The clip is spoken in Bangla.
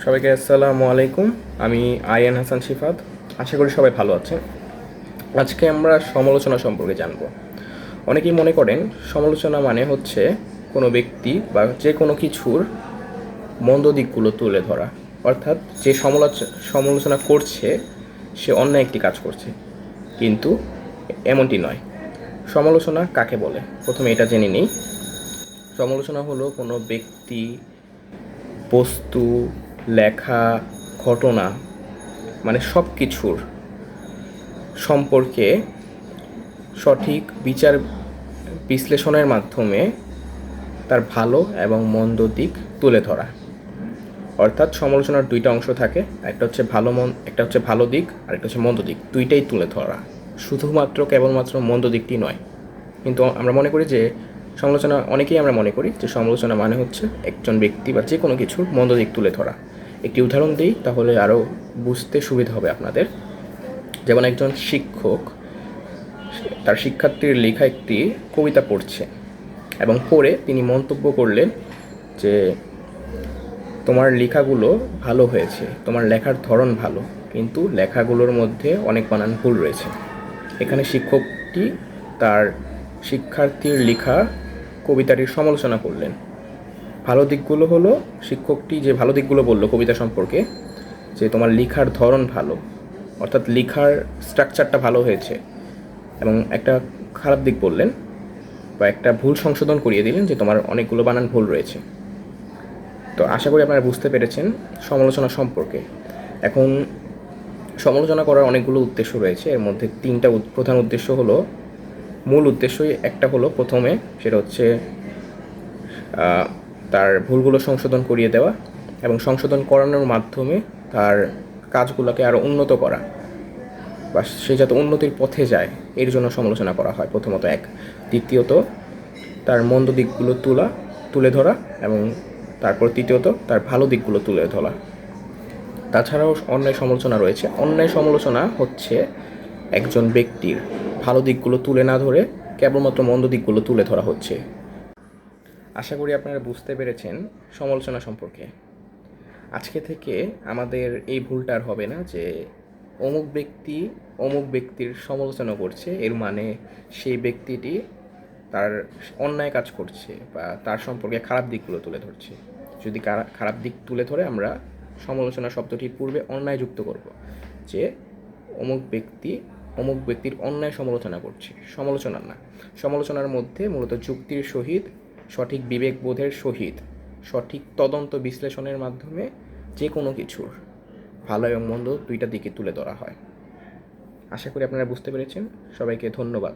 সবাইকে আসসালামু আলাইকুম। আমি আয়ান হাসান শিফাত। আশা করি সবাই ভালো আছেন। আজকে আমরা সমালোচনা সম্পর্কে জানব। অনেকেই মনে করেন সমালোচনা মানে হচ্ছে কোনো ব্যক্তি বা যে কোনো কিছুর মন্দ দিকগুলো তুলে ধরা, অর্থাৎ যে সমালোচনা করছে সে অন্য একটি কাজ করছে, কিন্তু এমনটি নয়। সমালোচনা কাকে বলে প্রথমে এটা জেনে নিই। সমালোচনা হলো কোনো ব্যক্তি, বস্তু, লেখা, ঘটনা, মানে সব কিছুর সম্পর্কে সঠিক বিচার বিশ্লেষণের মাধ্যমে তার ভালো এবং মন্দ দিক তুলে ধরা। অর্থাৎ সমালোচনার দুইটা অংশ থাকে, একটা হচ্ছে ভালো দিক আর একটা হচ্ছে মন্দ দিক, দুইটাই তুলে ধরা। শুধুমাত্র কেবলমাত্র মন্দ দিকটি নয়। কিন্তু অনেকেই আমরা মনে করি যে সমালোচনা মানে হচ্ছে একজন ব্যক্তি বা যে কোনো কিছুর মন্দ দিক তুলে ধরা। একটি উদাহরণ দিই, তাহলে আরও বুঝতে সুবিধা হবে আপনাদের। যেমন একজন শিক্ষক তার শিক্ষার্থীর লেখা একটি কবিতা পড়ছে এবং পড়ে তিনি মন্তব্য করলেন যে তোমার লেখাগুলো ভালো হয়েছে, তোমার লেখার ধরন ভালো, কিন্তু লেখাগুলোর মধ্যে অনেক বানান ভুল রয়েছে। এখানে শিক্ষকটি তার শিক্ষার্থীর লেখা কবিতাটির সমালোচনা করলেন। ভালো দিকগুলো হলো, শিক্ষকটি যে ভালো দিকগুলো বলল কবিতা সম্পর্কে, যে তোমার লেখার ধরন ভালো, অর্থাৎ লেখার স্ট্রাকচারটা ভালো হয়েছে। এবং একটা খারাপ দিক বললেন বা একটা ভুল সংশোধন করিয়ে দিলেন যে তোমার অনেকগুলো বানান ভুল রয়েছে। তো আশা করি আপনারা বুঝতে পেরেছেন সমালোচনা সম্পর্কে। এখন সমালোচনা করার অনেকগুলো উদ্দেশ্য রয়েছে, এর মধ্যে তিনটা প্রধান উদ্দেশ্য হলো, মূল উদ্দেশ্যই একটা হলো প্রথমে, সেটা হচ্ছে তার ভুলগুলো সংশোধন করিয়ে দেওয়া এবং সংশোধন করানোর মাধ্যমে তার কাজগুলোকে আরও উন্নত করা বা সে যাতে উন্নতির পথে যায়, এর জন্য সমালোচনা করা হয় প্রথমত এক। দ্বিতীয়ত তার মন্দ দিকগুলো তুলে ধরা এবং তারপর তৃতীয়ত তার ভালো দিকগুলো তুলে ধরা। তাছাড়াও অন্যায় সমালোচনা রয়েছে। অন্যায় সমালোচনা হচ্ছে একজন ব্যক্তির ভালো দিকগুলো তুলে না ধরে কেবলমাত্র মন্দ দিকগুলো তুলে ধরা হচ্ছে। আশা করি আপনারা বুঝতে পেরেছেন সমালোচনা সম্পর্কে। আজকে থেকে আমাদের এই ভুলটা আর হবে না যে অমুক ব্যক্তির সমালোচনা করছে, এর মানে সেই ব্যক্তিটি তার অন্যায় কাজ করছে বা তার সম্পর্কে খারাপ দিকগুলো তুলে ধরছে। যদি খারাপ দিক তুলে ধরে, আমরা সমালোচনা শব্দটির পূর্বে অন্যায় যুক্ত করব, যে অমুক ব্যক্তির অন্যায় সমালোচনা করছে। সমালোচনা না, সমালোচনার মধ্যে মূলত যুক্তির সহিত, সঠিক বিবেকবোধের সহিত, সঠিক তদন্ত বিশ্লেষণের মাধ্যমে যে কোনো কিছুর ভালো এবং মন্দ দুইটা দিকে তুলে ধরা হয়। আশা করি আপনারা বুঝতে পেরেছেন। সবাইকে ধন্যবাদ।